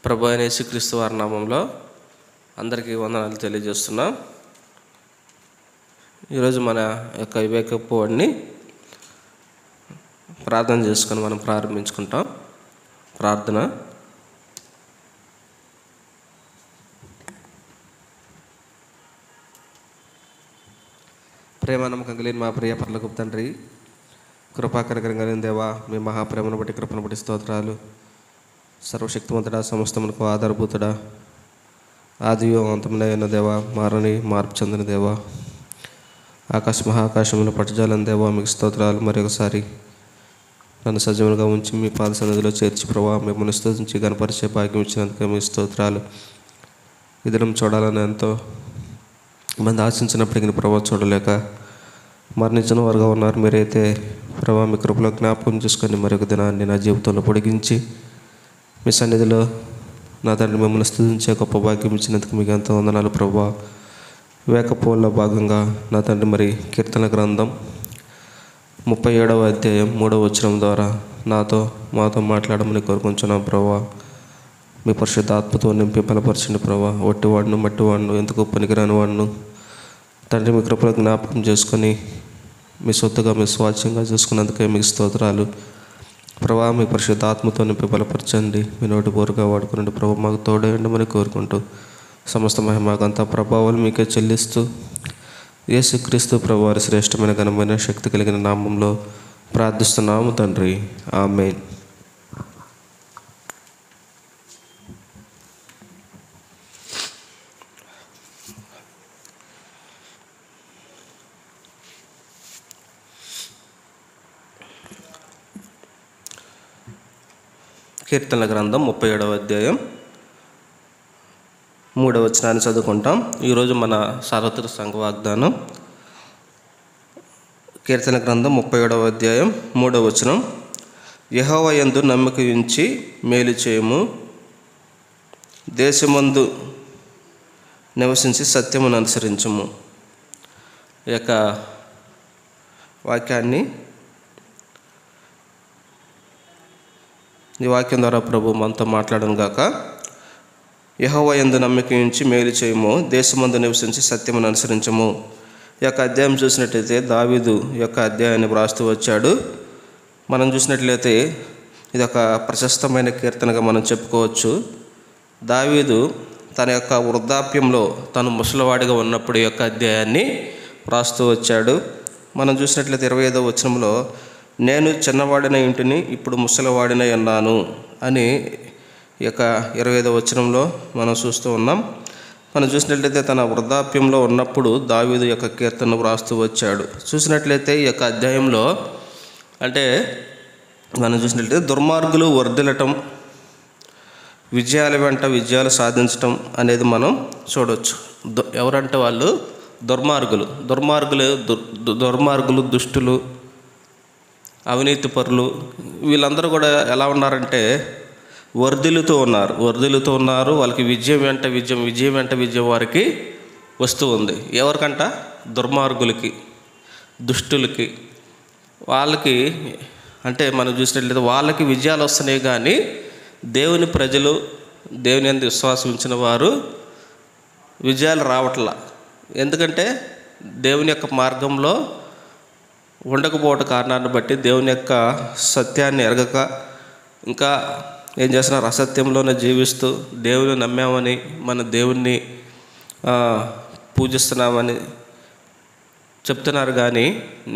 ప్రభు అయిన యేసుక్రీస్తు వారి నామంలో అందరికీ వందనాలు తెలియజేస్తున్నాం. ఈరోజు మన యొక్క వివేకపు వాడిని ప్రార్థన చేసుకొని మనం ప్రారంభించుకుంటాం. ప్రార్థన. ప్రేమ నమ్మకం కలిగిన మా ప్రియ పరలోకపు తండ్రి, కృపాకరంగా కలిగిన దేవా, మీ మహాప్రేమను బట్టి కృపను బట్టి స్తోత్రాలు. సర్వశక్తివంతుడా, సమస్తమునకు ఆధారభూతుడా, ఆదియో అంతములైన దేవా, మారని మార్పు చెందిన దేవా, మహాకాశంలో పట్టుజాలని దేవా, మీకు స్తోత్రాలు. మరొకసారి నన్ను సజీవంగా ఉంచి మీ పాద సన్నిధిలో చేర్చి ప్రభా మిమ్మల్ని స్తుతించి గణపరిచే భాగ్యం ఇచ్చినందుకే మీ స్తోత్రాలు. ఈ దినం చూడాలని ఎంతో మంది ఆశించినప్పటికీ ప్రభా చూడలేక మరణించిన వారుగా ఉన్నారు. మీరైతే ప్రభా మీ కృపలో జ్ఞాపకం చేసుకొని మరొక దినాన్ని నా జీవితంలో పొడిగించి మీ సన్నిధిలో నా తండ్రి మిమ్మల్ని స్తుతించే గొప్ప భాగ్యం ఇచ్చినందుకు మీకు ఎంతో వందనాలు ప్రభా. వివేకపోల్లో భాగంగా నా తండ్రి మరి కీర్తన గ్రంథం 37వ అధ్యాయం 3వ వచనం ద్వారా మాతో మాట్లాడమని కోరుకుంటున్నాం ప్రభా. మీ పరిశుద్ధ ఆత్మతో నింపి బలపరచండి ప్రభా. ఒట్టివాడును మట్టివాడును ఎందుకు పనికిరాని వాడును తండ్రి మీ కృపలో జ్ఞాపకం చేసుకొని మీ సొత్తుగా మీ స్వాచ్ఛంగా చేసుకున్నందుకే మీకు స్తోత్రాలు ప్రభా. మీ పరిశుద్ధ ఆత్మతో నింపి బలపరచండి. మీ నోటి బోరుగా వాడుకునండి ప్రభా. మాకు తోడేయండి కోరుకుంటూ సమస్త మహిమకంతా ప్రభావాలు మీకే చెల్లిస్తూ యేసుక్రీస్తు ప్రభు వారి శ్రేష్టమైన ఘనమైన శక్తి కలిగిన నామంలో ప్రార్థిస్తున్నాము తండ్రి, ఆమేన్. కీర్తనల గ్రంథం 37వ అధ్యాయం 3వ వచనాన్ని చదువుకుంటాం. ఈరోజు మన సార్వత్రిక సంఘ వాగ్దానం కీర్తన గ్రంథం 37వ అధ్యాయం 3వ వచనం. యెహోవా యందు నమ్మిక ఉంచి మేలు చేయము, దేశమందు నివసించి సత్యమును అనుసరించుము. ఈ యొక్క వాక్యాన్ని ఈ వాక్యం ద్వారా ప్రభు మనతో మాట్లాడను గాక. యెహోవా యందు నమ్మిక ఉంచి మేలు చేయము, దేశమందు నివసించి సత్యమును అనుసరించము. ఈ యొక్క అధ్యాయం చూసినట్లయితే దావీదు ఈ యొక్క అధ్యాయాన్ని వ్రాస్తూ వచ్చాడు. మనం చూసినట్లయితే ఇది ఒక ప్రశస్తమైన కీర్తనగా మనం చెప్పుకోవచ్చు. దావీదు తన యొక్క వృద్ధాప్యంలో తను ముసలివాడిగా ఉన్నప్పుడు ఈ యొక్క అధ్యాయాన్ని వ్రాస్తూ వచ్చాడు. మనం చూసినట్లయితే 25వ వచనంలో నేను చిన్నవాడిన ఇంటిని ఇప్పుడు ముసలివాడినై ఉన్నాను అని ఈ యొక్క 25వ వచనంలో మనం చూస్తూ ఉన్నాం. మనం చూసినట్లయితే తన వృద్ధాప్యంలో ఉన్నప్పుడు దావీదు యొక్క కీర్తనను వ్రాస్తూ వచ్చాడు. చూసినట్లయితే ఈ యొక్క అధ్యాయంలో అంటే మనం చూసినట్లయితే దుర్మార్గులు వర్ధిల్లటం, విజయాల వెంట విజయాలు సాధించటం అనేది మనం చూడవచ్చు. ఎవరంటే వాళ్ళు దుర్మార్గులు, దుష్టులు, అవినీతిపరులు, వీళ్ళందరూ కూడా ఎలా ఉన్నారంటే వర్ధిల్లుతూ ఉన్నారు. వాళ్ళకి విజయం వెంట విజయం వారికి వస్తూ ఉంది. ఎవరికంట? దుర్మార్గులకి, దుష్టులకి. వాళ్ళకి అంటే మనం చూసినట్లయితే వాళ్ళకి విజయాలు వస్తున్నాయి, కానీ దేవుని ప్రజలు, దేవుని యందు విశ్వాసం ఉంచిన వారు విజయాలు రావట్లా. ఎందుకంటే దేవుని యొక్క మార్గంలో ఉండకపోవట కారణాన్ని బట్టి, దేవుని యొక్క సత్యాన్ని ఎరగక ఇంకా ఏం చేస్తున్నారు? అసత్యంలోనే జీవిస్తూ దేవుని నమ్మామని, మన దేవుణ్ణి పూజిస్తున్నామని చెప్తున్నారు, కానీ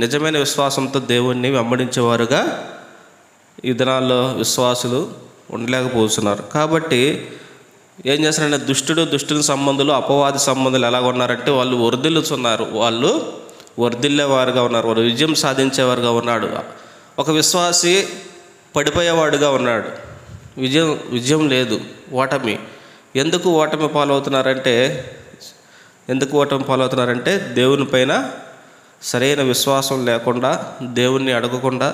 నిజమైన విశ్వాసంతో దేవుణ్ణి వెంబడించేవారుగా ఈ దినాల్లో విశ్వాసులు ఉండలేకపోతున్నారు. కాబట్టి ఏం చేస్తున్నారంటే దుష్టుని సంబంధులు, అపవాది సంబంధులు ఎలాగ ఉన్నారంటే వాళ్ళు వర్ధిల్లుతున్నారు, వాళ్ళు వర్ధిల్లేవారుగా ఉన్నారు, వారు విజయం సాధించేవారుగా ఉన్నాడు. ఒక విశ్వాసి పడిపోయేవాడుగా ఉన్నాడు, విజయం లేదు, ఓటమి. ఎందుకు ఓటమి పాలవుతున్నారంటే దేవుని పైన సరైన విశ్వాసం లేకుండా, దేవుణ్ణి అడగకుండా,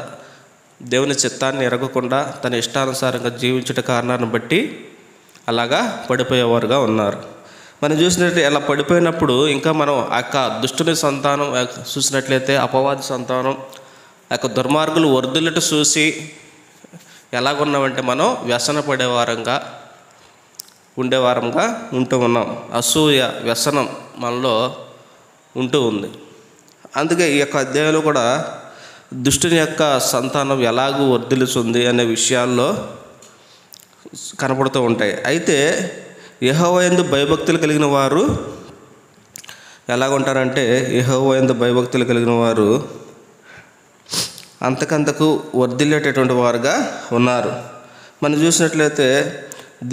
దేవుని చిత్తాన్ని ఎరగకుండా తన ఇష్టానుసారంగా జీవించట కారణాన్ని బట్టి అలాగా పడిపోయేవారుగా ఉన్నారు. మనం చూసినట్లయితే అలా పడిపోయినప్పుడు ఇంకా మనం ఆ యొక్క దుష్టుని సంతానం చూసినట్లయితే అపవాది సంతానం, ఆ యొక్క దుర్మార్గులు వర్ధిల్లుట చూసి ఎలాగున్నామంటే మనం వ్యసన పడేవారంగా, ఉండేవారంగా ఉంటూ ఉన్నాం. అసూయ, వ్యసనం మనలో ఉంటూ ఉంది. అందుకే ఈ యొక్క అధ్యాయంలో కూడా దుష్టుని యొక్క సంతానం ఎలాగూ వర్ధిల్లుతుంది అనే విషయాల్లో కనపడుతూ ఉంటాయి. అయితే యెహోవా యందు భయభక్తులు కలిగిన వారు ఎలాగుంటారంటే, యెహోవా యందు భయభక్తులు కలిగిన వారు అంతకంతకు వర్ధిల్లేటటువంటి వారుగా ఉన్నారు. మనం చూసినట్లయితే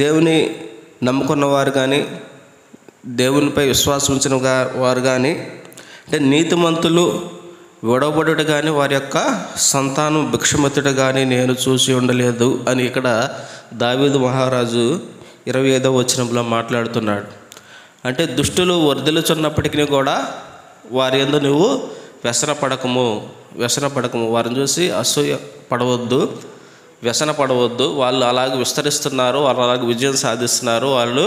దేవుని నమ్ముకున్న వారు కానీ, దేవునిపై విశ్వాసం ఉంచిన వారు కానీ, అంటే నీతిమంతులు విడవబడుట కానీ, వారి యొక్క సంతానం భిక్షమెత్తుట కానీ నేను చూసి ఉండలేదు అని ఇక్కడ దావీదు మహారాజు 25వ వచనంలో మాట్లాడుతున్నాడు. అంటే దుష్టులు వర్ధిల్లుచున్నప్పటికీ కూడా వారి యందు నువ్వు వ్యసన పడకము. వారిని చూసి అసూయ పడవద్దు, వ్యసన పడవద్దు. వాళ్ళు అలాగే విస్తరిస్తున్నారు, వాళ్ళు అలాగే విజయం సాధిస్తున్నారు, వాళ్ళు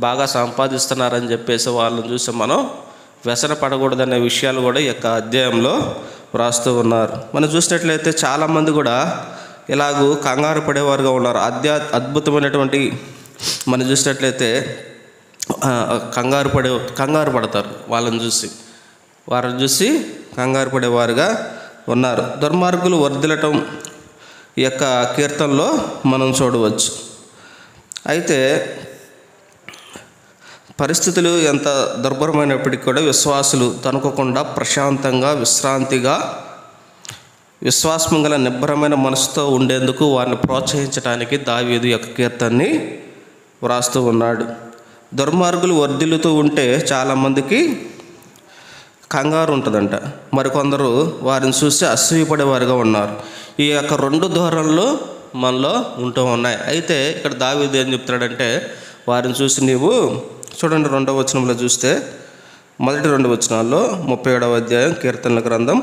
బాగా సంపాదిస్తున్నారని చెప్పేసి వాళ్ళని చూసి మనం వ్యసన పడకూడదనే విషయాలు కూడా ఈ యొక్క అధ్యాయంలో వ్రాస్తూ ఉన్నారు. మనం చూసినట్లయితే చాలామంది కూడా ఇలాగూ కంగారు పడేవారుగా ఉన్నారు. అద్భుతమైనటువంటి మనం చూసినట్లయితే కంగారు పడతారు. వారిని చూసి కంగారు పడేవారుగా ఉన్నారు. దుర్మార్గులు వర్ధిల్లటం ఈ యొక్క కీర్తనలో మనం చూడవచ్చు. అయితే పరిస్థితులు ఎంత దుర్భరమైనప్పటికీ కూడా విశ్వాసులు తనుకోకుండా ప్రశాంతంగా, విశ్రాంతిగా, విశ్వాసం గల నిబ్బరమైన మనసుతో ఉండేందుకు వారిని ప్రోత్సహించడానికి దావీదు యొక్క కీర్తనని వ్రాస్తూ ఉన్నాడు. దుర్మార్గులు వర్ధిల్లుతూ ఉంటే చాలామందికి కంగారు ఉంటుందంట. మరికొందరు వారిని చూసి అసూయపడేవారుగా ఉన్నారు. ఈ యొక్క 2 ధోరణులు మనలో ఉంటూ ఉన్నాయి. అయితే ఇక్కడ దావీదు ఏం చెప్తున్నాడంటే, వారిని చూసి నీవు చూడండి, 2వ వచనంలో చూస్తే, మొదటి 2 వచనాల్లో 37వ అధ్యాయం కీర్తనల గ్రంథం,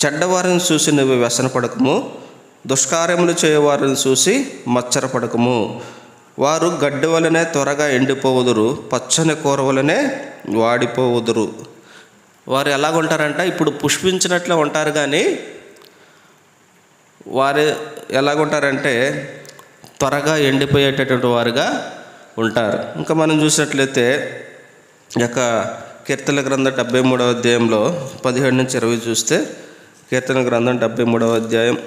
చెడ్డవారిని చూసి నువ్వు వ్యసన పడకము, దుష్కార్యములు చేయవారిని చూసి మచ్చర పడకము. వారు గడ్డి వలనే త్వరగా ఎండిపోవుదురు, పచ్చని కూర వలనే వాడిపోవుదురు. వారు ఎలాగుంటారంట, ఇప్పుడు పుష్పించినట్లే ఉంటారు కానీ వారు ఎలాగుంటారంటే త్వరగా ఎండిపోయేటటువంటి వారుగా ఉంటారు. ఇంకా మనం చూసినట్లయితే ఈ యొక్క కీర్తన గ్రంథం 73వ అధ్యాయంలో 17 నుంచి 20 చూస్తే, కీర్తన గ్రంథం 73వ అధ్యాయం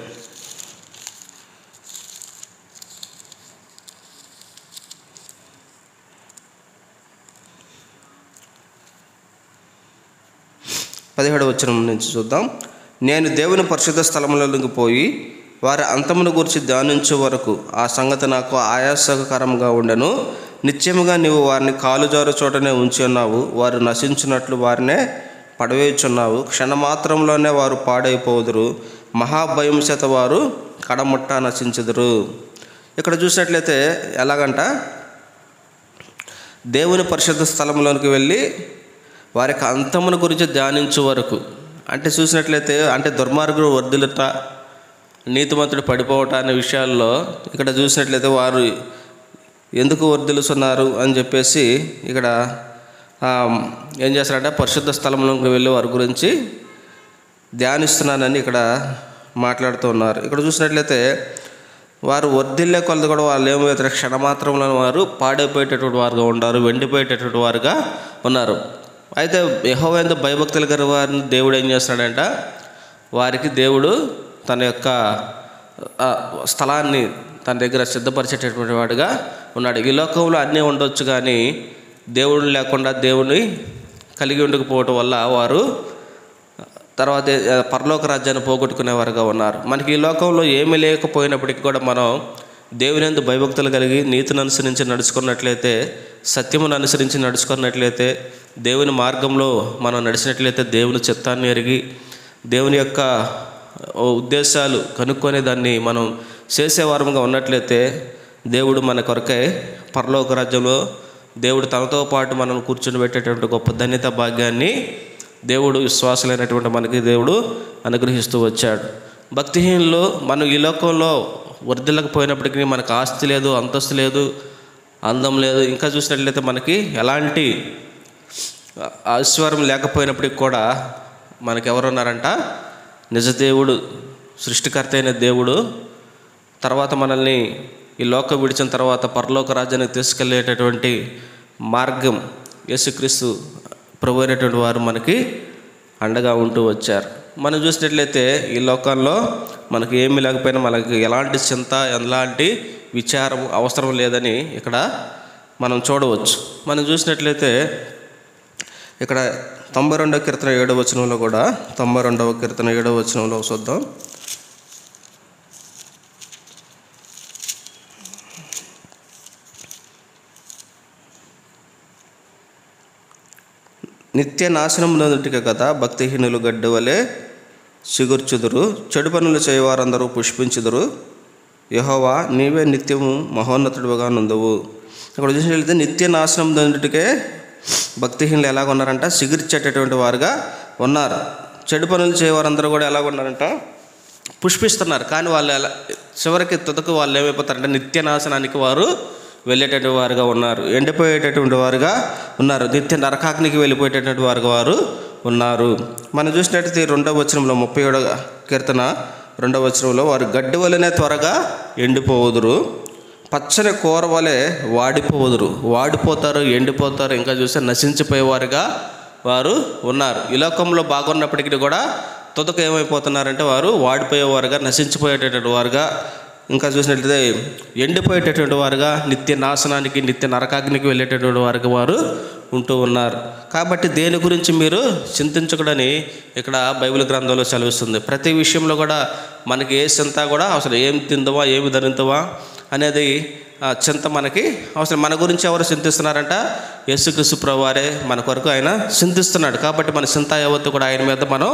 17వ వచనం నుంచి చూద్దాం. నేను దేవుని పరిశుద్ధ స్థలములోకి పోయి వారి అంతమును గురించి ధ్యానించే వరకు ఆ సంగతి నాకు ఆయాసకరంగా ఉండెను. నిత్యముగా నీవు వారిని కాలుజారు చోటనే ఉంచి ఉన్నావు, వారు నశించినట్లు వారినే పడవేయుచున్నావు. క్షణమాత్రంలోనే వారు పాడైపోదురు, మహాభయం చేత వారు కడముట్ట నశించుదురు. ఇక్కడ చూసినట్లయితే ఎలాగంట, దేవుని పరిశుద్ధ స్థలంలోనికి వెళ్ళి వారికి అంతమును గురించి ధ్యానించే వరకు, అంటే చూసినట్లయితే అంటే దుర్మార్గుడు వర్ధిల్లుట, నీతిమంతుడు పడిపోవట అనే విషయాల్లో ఇక్కడ చూసినట్లయితే వారు ఎందుకు వర్ధిల్లుతున్నారు అని చెప్పేసి ఇక్కడ ఏం చేస్తారంటే పరిశుద్ధ స్థలంలోకి వెళ్ళి వారి గురించి ధ్యానిస్తున్నానని ఇక్కడ మాట్లాడుతూ ఉన్నారు. ఇక్కడ చూసినట్లయితే వారు వర్ధిల్లే కొలది కూడా వాళ్ళు ఏమవుతారు, క్షణమాత్రంలో వారు పాడైపోయేటటువంటి వారుగా ఉంటారు, వెండిపోయేటటువంటి వారుగా ఉన్నారు. అయితే యెహోవా యందు భయభక్తులు గల వారిని దేవుడు ఏం చేస్తున్నాడంట, వారికి దేవుడు తన యొక్క స్థలాన్ని తన దగ్గర సిద్ధపరిచేటటువంటి వాడుగా ఉన్నాడు. ఈ లోకంలో అన్నీ ఉండొచ్చు కానీ దేవుడు లేకుండా దేవుని కలిగి ఉండకపోవటం వల్ల వారు తర్వాత పరలోక రాజ్యాన్ని పోగొట్టుకునేవారుగా ఉన్నారు. మనకి ఈ లోకంలో ఏమీ లేకపోయినప్పటికీ కూడా మనం దేవుని యందు భయభక్తులు కలిగి నీతిని అనుసరించి నడుచుకున్నట్లయితే, సత్యమును అనుసరించి నడుచుకున్నట్లయితే, దేవుని మార్గంలో మనం నడిచినట్లయితే, దేవుని చిత్తాన్ని ఎరిగి దేవుని యొక్క ఉద్దేశాలు కనుక్కొని దాన్ని మనం చేసేవారముగా ఉన్నట్లయితే, దేవుడు మన కొరకై పరలోక రాజ్యంలో దేవుడు తనతో పాటు మనం కూర్చుని పెట్టేటువంటి గొప్ప ధన్యత భాగ్యాన్ని దేవుడు విశ్వాసులైనటువంటి మనకి దేవుడు అనుగ్రహిస్తూ వచ్చాడు. భక్తిహీనులు మనం ఈ లోకంలో వర్ధిల్లకపోయినప్పటికీ మనకు ఆస్తి లేదు, అంతస్తు లేదు, అందం లేదు, ఇంకా చూసినట్లయితే మనకి ఎలాంటి ఐశ్వర్యం లేకపోయినప్పటికి కూడా మనకి ఎవరున్నారంట, నిజ దేవుడు, సృష్టికర్త అయిన దేవుడు, తర్వాత మనల్ని ఈ లోకం విడిచిన తర్వాత పరలోక రాజ్యానికి తీసుకెళ్ళేటటువంటి మార్గం యేసుక్రీస్తు ప్రభు అయినటువంటి వారు మనకి అండగా ఉంటూ వచ్చారు. మనం చూసినట్లయితే ఈ లోకంలో మనకి ఏమీ లేకపోయినా మనకి ఎలాంటి చింత, ఎలాంటి విచారం అవసరం లేదని ఇక్కడ మనం చూడవచ్చు. మనం చూసినట్లయితే ఇక్కడ 92వ కీర్తన 7వ వచనంలో కూడా 92వ కీర్తన 7వ వచనంలో చూద్దాం. నిత్య నాశనం నొందుటికి కదా భక్తిహీనులు గడ్డి వలె చిగుర్చుదురు, చెడు పనులు చేయవారందరూ పుష్పించుదురు, యెహోవా నీవే నిత్యము మహోన్నతుడుగా నుందువు. ఇక్కడ చూసినట్లయితే నిత్య నాశనం నొందుటికే భక్తిహీనులు ఎలాగ ఉన్నారంట? చిగుర్చేటటువంటి వారుగా ఉన్నారు. చెడు పనులు చేయవారందరూ కూడా ఎలాగ ఉన్నారంట? పుష్పిస్తున్నారు. కానీ వాళ్ళు చివరికి తుదకు వాళ్ళు ఏమైపోతారంటే నిత్య నాశనానికి వారు వెళ్ళేటటువంటి వారుగా ఉన్నారు, ఎండిపోయేటటువంటి వారుగా ఉన్నారు, నిత్య నరకాగ్నికి వెళ్ళిపోయేటటువంటి వారుగా వారు ఉన్నారు. మనం చూసినట్లయితే 2వ వచనంలో 37వ కీర్తన 2వ వచనంలో వారు గడ్డి వలెనే త్వరగా ఎండిపోవుదురు, పచ్చని కూర వలె వాడిపోవుదురు. వాడిపోతారు, ఎండిపోతారు, ఇంకా చూస్తే నశించిపోయేవారుగా వారు ఉన్నారు. ఈ లోకంలో బాగున్నప్పటికీ కూడా తుదకు ఏమైపోతున్నారంటే వారు వాడిపోయేవారుగా, నశించిపోయేటటువంటి వారుగా, ఇంకా చూసినట్లయితే ఎండిపోయేటటువంటి వారుగా, నిత్య నాశనానికి, నిత్య నరకాగ్నికి వెళ్ళేటటువంటి వారుగా వారు ఉంటూ ఉన్నారు. కాబట్టి దేని గురించి మీరు చింతించకూడని ఇక్కడ బైబిల్ గ్రంథంలో సెలవిస్తుంది. ప్రతి విషయంలో కూడా మనకి ఏ చింత కూడా అసలు ఏం తిందవా, ఏమి ధరించవా అనేది చింత మనకి అవసరం. మన గురించి ఎవరు చింతిస్తున్నారంట? యేసుక్రీస్తు ప్రభువారే మన కొరకు ఆయన చింతిస్తున్నాడు. కాబట్టి మన చింత యావత్తు కూడా ఆయన మీద మనం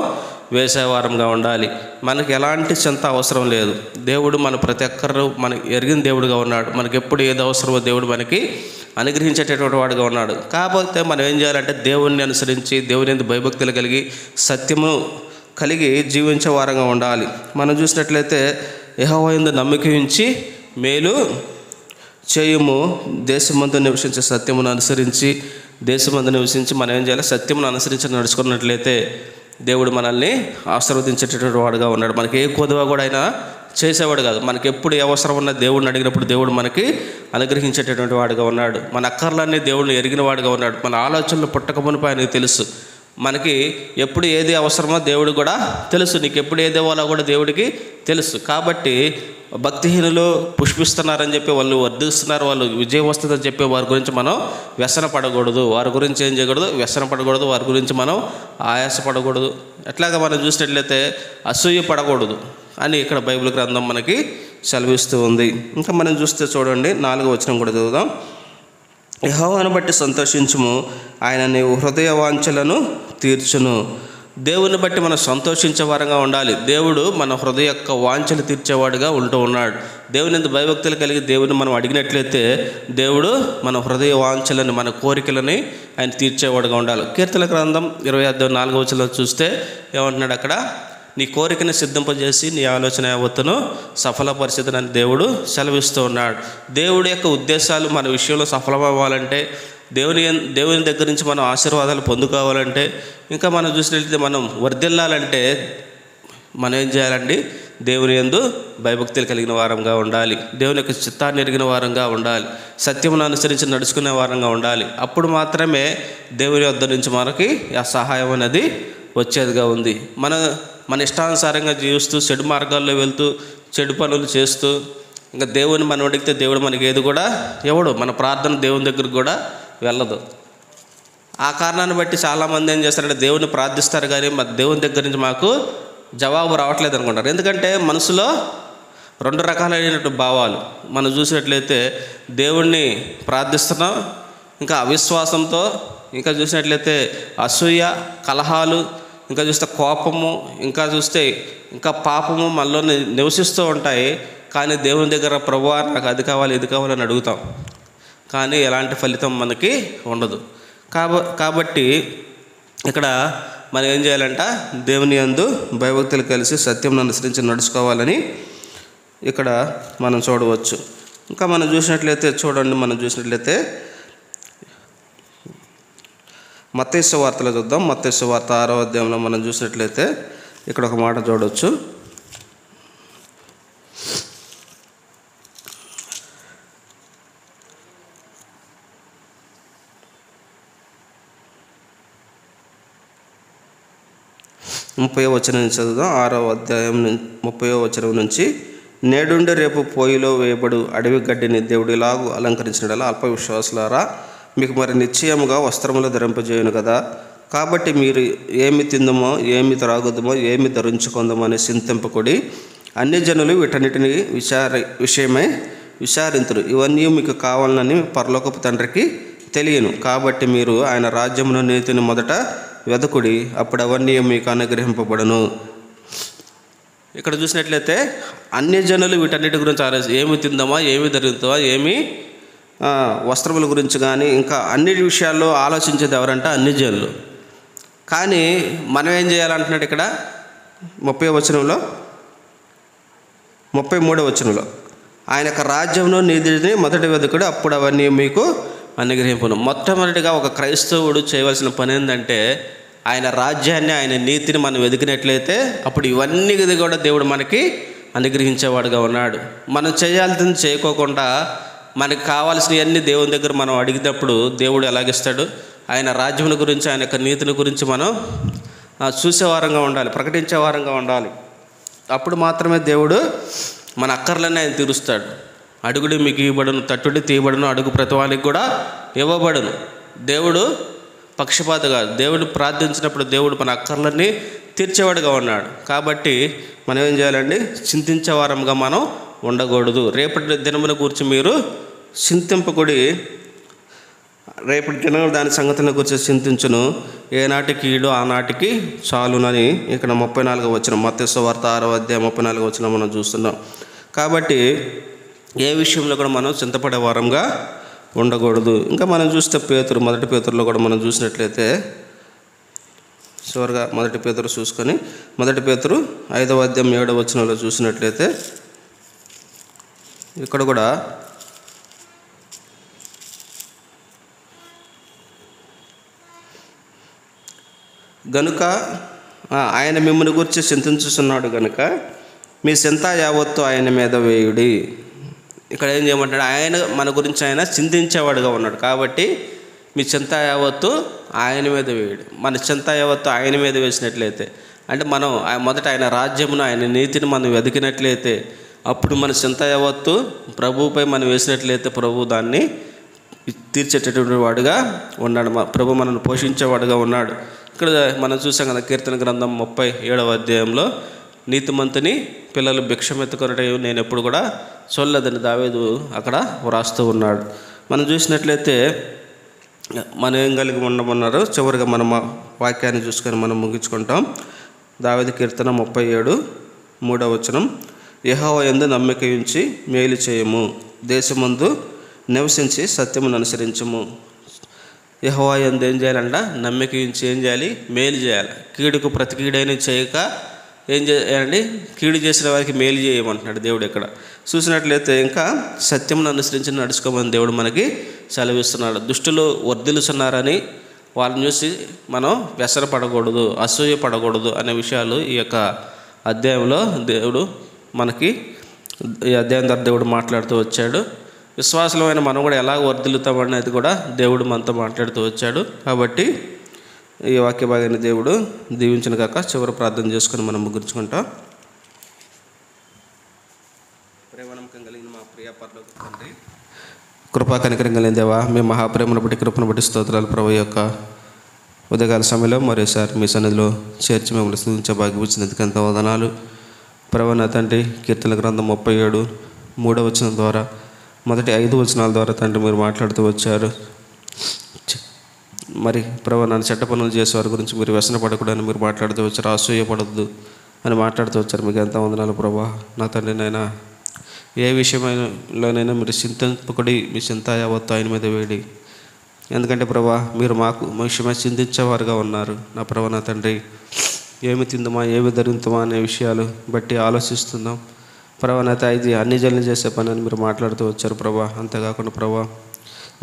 వేసేవారంగా ఉండాలి. మనకి ఎలాంటి చింత అవసరం లేదు. దేవుడు మన ప్రతి ఒక్కరు మన ఎరిగిన దేవుడుగా ఉన్నాడు. మనకి ఎప్పుడు ఏది అవసరమో దేవుడు మనకి అనుగ్రహించేటటువంటి వాడుగా ఉన్నాడు. కాకపోతే మనం ఏం చేయాలంటే దేవుణ్ణి అనుసరించి, దేవుని యందు భయభక్తులు కలిగి, సత్యము కలిగి జీవించే వారంగా ఉండాలి. మనం చూసినట్లయితే యెహోవా యందు నమ్మిక ఉంచి మేలు చేయుము, దేశమందు నివసించే సత్యమును అనుసరించి, దేశమందు నివసించి మనం ఏం చేయాలి? సత్యమును అనుసరించి నడుచుకున్నట్లయితే దేవుడు మనల్ని ఆశీర్వదించేటటువంటి వాడుగా ఉన్నాడు. మనకి ఏ కొదువ కూడా ఆయన చేసేవాడు కాదు. మనకి ఎప్పుడు ఏ అవసరం ఉన్నా దేవుడిని అడిగినప్పుడు దేవుడు మనకి అనుగ్రహించేటటువంటి వాడుగా ఉన్నాడు. మన అక్కర్లన్నీ దేవుడిని ఎరిగిన వాడుగా ఉన్నాడు. మన ఆలోచనలు పుట్టకమునిపై ఆయనకు తెలుసు. మనకి ఎప్పుడు ఏది అవసరమో దేవుడు కూడా తెలుసు. నీకు ఎప్పుడు ఏది ఇవ్వాలో కూడా దేవుడికి తెలుసు. కాబట్టి భక్తిహీనులు పుష్పిస్తున్నారని చెప్పి వాళ్ళు వర్ధిస్తున్నారు, వాళ్ళు విజయం వస్తుందని చెప్పి వారి గురించి మనం వ్యసన పడకూడదు. వారి గురించి ఏం చేయకూడదు? వ్యసన పడకూడదు. వారి గురించి మనం ఆయాసపడకూడదు. ఎట్లాగా మనం చూసినట్లయితే అసూయ పడకూడదు అని ఇక్కడ బైబిల్ గ్రంథం మనకి సెలవిస్తూ ఉంది. ఇంకా మనం చూస్తే చూడండి 4వ వచనం కూడా చదువుదాం. యెహోవాను బట్టి సంతోషించుము, ఆయన నీ హృదయ వాంఛలను తీర్చును. దేవుని బట్టి మనం సంతోషించే వారంగా ఉండాలి. దేవుడు మన హృదయ యొక్క వాంఛలు తీర్చేవాడుగా ఉంటూ ఉన్నాడు. దేవుని యందు భయభక్తులు కలిగి దేవుని మనం అడిగినట్లయితే దేవుడు మన హృదయ వాంఛలను, మన కోరికలని ఆయన తీర్చేవాడుగా ఉండాలి. కీర్తన గ్రంథం 25:4వ వచనంలో చూస్తే ఏమంటున్నాడు అక్కడ? నీ కోరికను సిద్ధింపజేసి నీ ఆలోచన యావత్తును సఫలపరిచితనని దేవుడు సెలవిస్తూ ఉన్నాడు. దేవుడి యొక్క ఉద్దేశాలు మన విషయంలో సఫలమవ్వాలంటే, దేవుని దగ్గర నుంచి మనం ఆశీర్వాదాలు పొందుకోవాలంటే, ఇంకా మనం చూసినట్లయితే మనం వర్ధిల్లాలంటే మనం ఏం చేయాలండి? దేవుని యందు భయభక్తులు కలిగిన వారంగా ఉండాలి. దేవుని యొక్క చిత్తాన్ని ఎరిగిన వారంగా ఉండాలి. సత్యమును అనుసరించి నడుచుకునే వారంగా ఉండాలి. అప్పుడు మాత్రమే దేవుని వద్ద నుంచి మనకి ఆ సహాయం అనేది వచ్చేదిగా ఉంది. మన ఇష్టానుసారంగా జీవిస్తూ, చెడు మార్గాల్లో వెళ్తూ, చెడు పనులు చేస్తూ, ఇంకా దేవుని మనం అడిగితే దేవుడు మనకి ఏది కూడా ఎవడు, మన ప్రార్థన దేవుని దగ్గరకు కూడా వెళ్ళదు. ఆ కారణాన్ని బట్టి చాలామంది ఏం చేస్తారంటే దేవుని ప్రార్థిస్తారు కానీ మరి దేవుని దగ్గర నుంచి మాకు జవాబు రావట్లేదు అనుకుంటారు. ఎందుకంటే మనసులో 2 రకాలైనటువంటి భావాలు మనం చూసినట్లయితే దేవుణ్ణి ప్రార్థిస్తున్నాం, ఇంకా అవిశ్వాసంతో, ఇంకా చూసినట్లయితే అసూయ, కలహాలు, ఇంకా చూస్తే కోపము, ఇంకా చూస్తే ఇంకా పాపము మనలో నివసిస్తూ ఉంటాయి. కానీ దేవుని దగ్గర ప్రభువా నాకు అది కావాలి, ఇది కావాలని అడుగుతాం, కానీ ఎలాంటి ఫలితం మనకి ఉండదు. కాబట్టి ఇక్కడ మనం ఏం చేయాలంట? దేవుని యందు భయభక్తులు కలిసి సత్యం అనుసరించి నడుచుకోవాలని ఇక్కడ మనం చూడవచ్చు. ఇంకా మనం చూసినట్లయితే చూడండి, మత్తయి సువార్తలో చూద్దాం. మత్తయి సువార్త 6వ అధ్యాయంలో మనం చూసినట్లయితే ఇక్కడ ఒక మాట చూడవచ్చు. 30వ వచనం నుంచి చదువుదాం. 6వ అధ్యాయం 30వ వచనం నుంచి, నేడుండి రేపు పోయిలో వేయబడు అడవి గడ్డిని దేవుడు ఇలాగూ అలంకరించినలా అల్ప విశ్వాసులారా, మీకు మరి నిశ్చయముగా వస్త్రములు ధరింపజేయను కదా. కాబట్టి మీరు ఏమి తిందమో, ఏమి త్రాగుదమో, ఏమి ధరించుకుందామో అని చింతింపకుడి. అన్ని జనులు వీటన్నిటిని విషయమై విచారింతురు. ఇవన్నీ మీకు కావాలని పరలోకపు తండ్రికి తెలియను. కాబట్టి మీరు ఆయన రాజ్యమును నీతిని మొదట వెదకుడి, అప్పుడు అవన్నీ మీకు అనుగ్రహింపబడును. ఇక్కడ చూసినట్లయితే అన్ని జనులు వీటన్నిటి గురించి ఆలోచించి, ఏమి తిందామా, ఏమి ధరిద్దామా, ఏమి వస్త్రముల గురించి కానీ ఇంకా అన్ని విషయాల్లో ఆలోచించేది ఎవరంటే అన్ని జనులు. కానీ మనం ఏం చేయాలంటున్నాడు ఇక్కడ 30వ వచనంలో, 33వ వచనంలో, ఆయన యొక్క రాజ్యంలో నీతిని మొదటి వెదకుడు, అప్పుడు అవన్నీ మీకు అనుగ్రహింపును. మొట్టమొదటిగా ఒక క్రైస్తవుడు చేయవలసిన పని ఏంటంటే ఆయన రాజ్యాన్ని, ఆయన నీతిని మనం వెతికినట్లయితే అప్పుడు ఇవన్నీ కూడా దేవుడు మనకి అనుగ్రహించేవాడుగా ఉన్నాడు. మనం చేయాల్సింది చేయకోకుండా మనకు కావాల్సినవన్నీ దేవుని దగ్గర మనం అడిగినప్పుడు దేవుడు ఎలాగిస్తాడు? ఆయన రాజ్యం గురించి, ఆయన యొక్క నీతిని గురించి మనం చూసేవారంగా ఉండాలి, ప్రకటించేవారంగా ఉండాలి. అప్పుడు మాత్రమే దేవుడు మన అక్కర్లన్నీ ఆయన తీరుస్తాడు. అడుగుడు మీకు ఇవ్వబడును, తట్టుడి తీయబడును, అడుగు ప్రతి వానికి కూడా ఇవ్వబడును. దేవుడు పక్షపాతగా, దేవుడు ప్రార్థించినప్పుడు దేవుడు మన అక్కర్లన్నీ తీర్చేవాడుగా ఉన్నాడు. కాబట్టి మనం ఏం చేయాలండి? చింతించే వారంగా మనం ఉండకూడదు. రేపటి దినమున గురించి మీరు చింతింపకుడి, రేపటి దినం దాని సంగతుల గురించి చింతించును, ఏనాటికి కీడు ఆనాటికి చాలునని ఇక్కడ 34వ వచనం, మత్తయి సువార్త 6వ అధ్యాయం 34వ వచనం మనం చూస్తున్నాం. కాబట్టి ఏ విషయంలో కూడా మనం చింతపడే వారంగా ఉండకూడదు. ఇంకా మనం చూస్తే పేతురు, మొదటి పేతురులో కూడా మనం చూసినట్లయితే, చివరిగా మొదటి పేతురు చూసుకొని, మొదటి పేతురు 5వ అధ్యాయం 7వ వచనంలో చూసినట్లయితే ఇక్కడ కూడా గనుక ఆయన మిమ్మల్ని గురించి చింతించుతున్నాడు గనుక మీ చింత యావత్తు ఆయన మీద వేయుడి. ఇక్కడ ఏం చేయమంటాడు? ఆయన మన గురించి ఆయన చింతించేవాడుగా ఉన్నాడు. కాబట్టి మీ చింత యావత్తు ఆయన మీద వేయుడు. మన చింత యావత్తు ఆయన మీద వేసినట్లయితే, అంటే మనం మొదట ఆయన రాజ్యమును, ఆయన నీతిని మనం వెతికినట్లయితే, అప్పుడు మన చింత యావత్తు ప్రభువుపై మనం వేసినట్లయితే ప్రభు దాన్ని తీర్చేటటువంటి వాడుగా ఉన్నాడు. ప్రభు మనల్ని పోషించేవాడుగా ఉన్నాడు. ఇక్కడ మనం చూసాం కదా, కీర్తన గ్రంథం 37వ అధ్యాయంలో, నీతిమంతుని పిల్లలు భిక్షమెత్తుకొనట నేను ఎప్పుడు కూడా చూడలేదని దావీదు అక్కడ వ్రాస్తూ ఉన్నాడు. మనం చూసినట్లయితే మనం ఏం కలిగి ఉండమన్నారు? చివరిగా మనం వాక్యాన్ని చూసుకొని మనం ముగించుకుంటాం. దావీదు కీర్తన 37:3వ వచనం, యెహోవా యందు నమ్మిక ఉంచి మేలు చేయము, దేశమందు నివసించి సత్యమును అనుసరించము. యెహోవా యందు ఏం చేయాలంట? నమ్మిక ఉంచి ఏం చేయాలి? మేలు చేయాలి. కీడుకు ప్రతి కీడైనా చేయక ఏం చేయాలండి? కీడు చేసిన వారికి మేలు చేయమంటున్నాడు దేవుడు. ఇక్కడ చూసినట్లయితే ఇంకా సత్యమును అనుసరించి నడుచుకోమని దేవుడు మనకి సెలవిస్తున్నాడు. దుష్టులు వర్ధిల్లుతున్నారని వాళ్ళని చూసి మనం వ్యసనపడకూడదు, అసూయ పడకూడదు అనే విషయాలు ఈ యొక్క అధ్యాయంలో దేవుడు మనకి, ఈ అధ్యాయం ద్వారా దేవుడు మాట్లాడుతూ వచ్చాడు. విశ్వాసమైన మనం కూడా ఎలా వర్ధిల్లుతామనేది కూడా దేవుడు మనతో మాట్లాడుతూ వచ్చాడు. కాబట్టి ఈ వాక్య భాగాన్ని దేవుడు దీవించిన కాక చివరి ప్రార్థన చేసుకొని మనం ముగించుకుంటాం. ప్రేమనమ్మకం కలిగిన మా ప్రియ పరలోక తండ్రి, కృపా కనికరం కలిగిన దేవా, మీ మహాప్రేమను బట్టి, కృపను బట్టి స్తోత్రాలు. ప్రభు యొక్క ఉదయకాల సమయంలో మరోసారి మీ సన్నిధిలో చేర్చి మిమ్మల్ని స్తుతించే భాగ్యం ఇచ్చినందుకు ఎంత వందనాలు. ప్రభు నా తండ్రి, కీర్తన గ్రంథం 37:3వ వచనం ద్వారా, మొదటి 5 వచనాల ద్వారా తండ్రి మీరు మాట్లాడుతూ వచ్చారు. మరి ప్రభు నన్ను చెడ్డ పనులు చేసేవారి గురించి మీరు వ్యసనపడకూడదని మీరు మాట్లాడుతూ వచ్చారు, అసూయపడద్దు అని మాట్లాడుతూ వచ్చారు. మీకు ఎంత వందనాలు ప్రభా. నా తండ్రి నైనా ఏ విషయంలోనైనా మీరు చింతింపకుడి, మీ చింత యావత్తు ఆయన మీద వేడి. ఎందుకంటే ప్రభా మీరు మాకు విషయమై చింతించేవారుగా ఉన్నారు. నా ప్రభా నా తండ్రి, ఏమి తిందామా, ఏమి ధరిందామా అనే విషయాలు బట్టి ఆలోచిస్తున్నాం ప్రభా. నాతో ఇది అన్ని జల్ని చేసే పని అని మీరు మాట్లాడుతూ వచ్చారు ప్రభా. అంతేకాకుండా ప్రభా,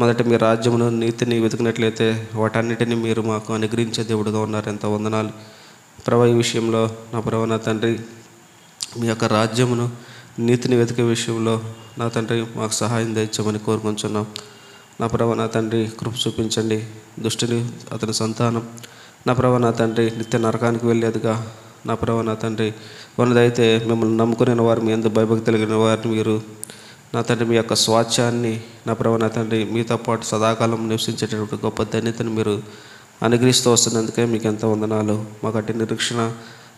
మొదట మీ రాజ్యమును నీతిని వెతికినట్లయితే వాటన్నిటిని మీరు మాకు అనుగ్రహించే దేవుడుగా ఉన్నారు. ఎంత వందనాలు ప్రభా. ఈ విషయంలో నా ప్రభా నా తండ్రి, మీ యొక్క రాజ్యమును నీతిని వెతికే విషయంలో నా తండ్రి మాకు సహాయం దయచేయమని కోరుకుంటున్నాం. నా ప్రభా నా తండ్రి, కృప చూపించండి. దుష్టుని అతని సంతానం నా ప్రభా నా తండ్రి నిత్య నరకానికి వెళ్ళేదిగా నా ప్రభా నా తండ్రి ఉన్నదైతే మిమ్మల్ని నమ్ముకునే వారు మీ ఎందుకు భయభక్తి కలిగిన వారిని మీరు నా తండ్రి మీ యొక్క స్వాచ్యాన్ని నా ప్రభా నా తండ్రి మీతో పాటు సదాకాలం నివసించేటటువంటి గొప్ప ధన్యతను మీరు అనుగ్రహిస్తూ వస్తున్నందుకే మీకు ఎంతో వందనాలు. మాకు అట్టి నిరీక్షణ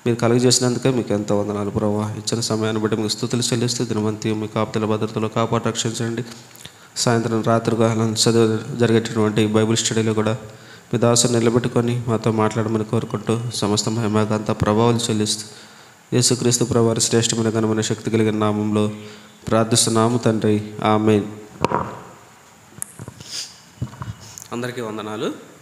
మీరు కలిగజేసినందుకే మీకు ఎంతో వందనాలు ప్రభా. ఇచ్చిన సమయాన్ని బట్టి మీకు స్తుతులు చెల్లిస్తూ దినవంతి మీ కాపుదల భద్రతలో కాపాడు రక్షించండి. సాయంత్రం రాత్రికాలం చదువు జరిగేటటువంటి బైబిల్ స్టడీలో కూడా మీ దాసుని నిలబెట్టుకొని మాతో మాట్లాడమని కోరుకుంటూ సమస్త మహిమకంత ప్రభావాలు చెల్లిస్తూ యేసుక్రీస్తు ప్రభువారి శ్రేష్టమైన ఘనమైన శక్తి కలిగిన నామంలో ప్రార్థిస్తున్నాము తండ్రి, ఆమేన్. అందరికీ వందనాలు.